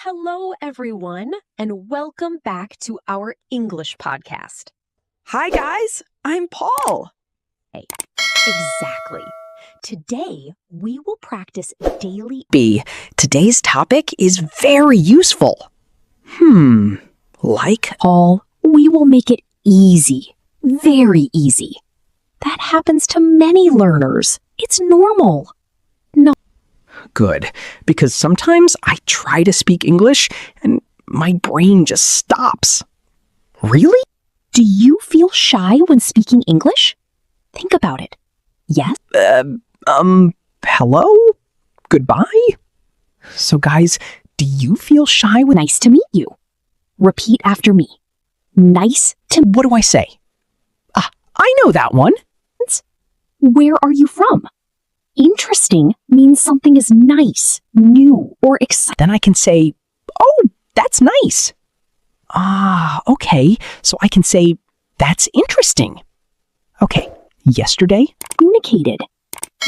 Hello, everyone, and welcome back to our English podcast. Hi, guys. I'm Paul. Exactly. Today, we will practice daily. Today's topic is very useful. Like? Paul, we will make it easy, very easy. That happens to many learners. It's normal. Good, because sometimes I try to speak English and my brain just stops. Really? Do you feel shy when speaking English? Think about it. Yes? Hello? Goodbye? So, guys, do you feel shy when Nice to meet you. Repeat after me. Nice to. What do I say? I know that one. Where are you from? Interesting means something is nice, new, or exciting. Then I can say, oh, that's nice. Okay, so I can say, that's interesting. Okay, yesterday? Communicated.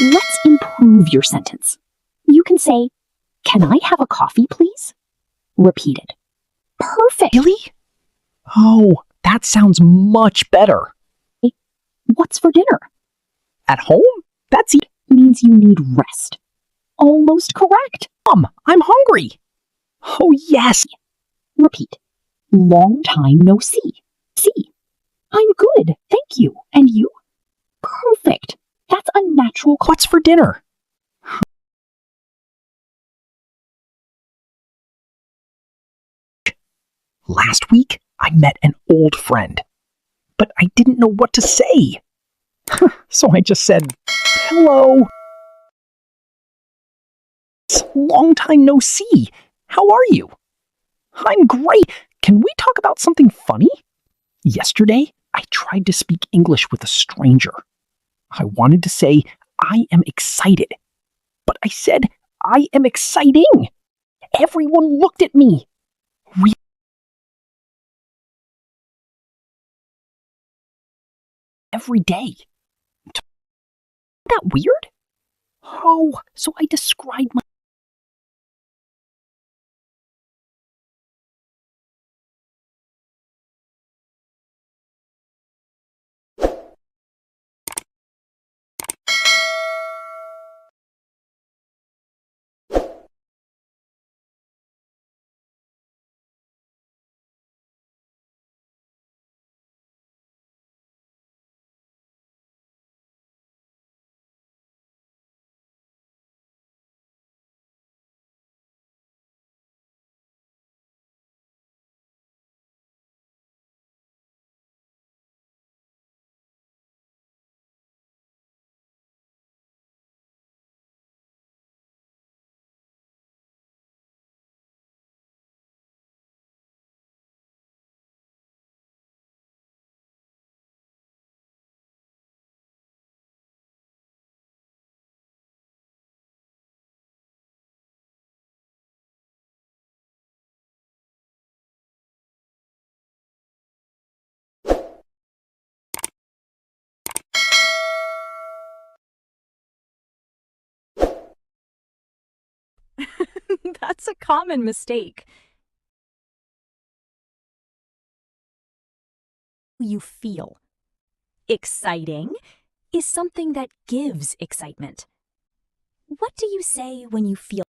Let's improve your sentence. You can say, can I have a coffee, please? Repeated. Perfect. Really? Oh, that sounds much better. What's for dinner? At home? That's it. Means you need rest. Almost correct. Mom, I'm hungry. Oh, yes. Repeat. Long time no see. See. I'm good, thank you. And you? Perfect. That's a natural. What's for dinner? Last week, I met an old friend, but I didn't know what to say. So I just said, hello. Long time no see. How are you? I'm great. Can we talk about something funny? Yesterday, I tried to speak English with a stranger. I wanted to say, I am excited. But I said, I am exciting. Everyone looked at me. Every day. Isn't that weird? Oh, so I described my... That's a common mistake. You feel. Exciting is something that gives excitement. What do you say when you feel?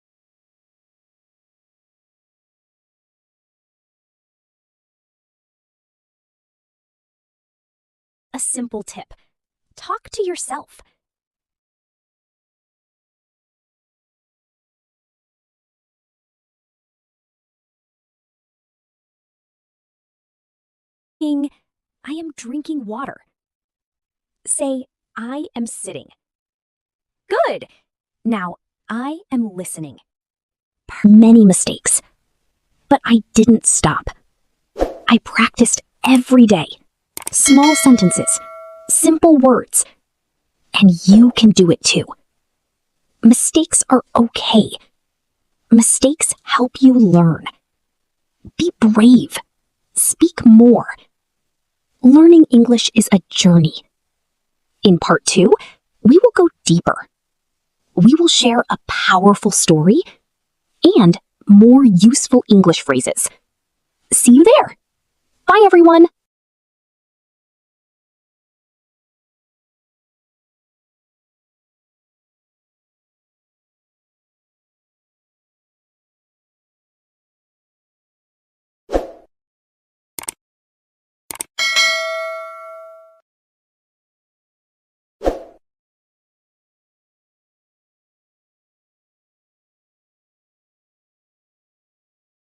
A simple tip. Talk to yourself. I am drinking water. Say, I am sitting. Good. Now, I am listening. Many mistakes. But I didn't stop. I practiced every day. Small sentences, simple words. And you can do it too. Mistakes are okay. Mistakes help you learn. Be brave. Speak more. Learning English is a journey. In part 2, we will go deeper. We will share a powerful story and more useful English phrases. See you there. Bye, everyone.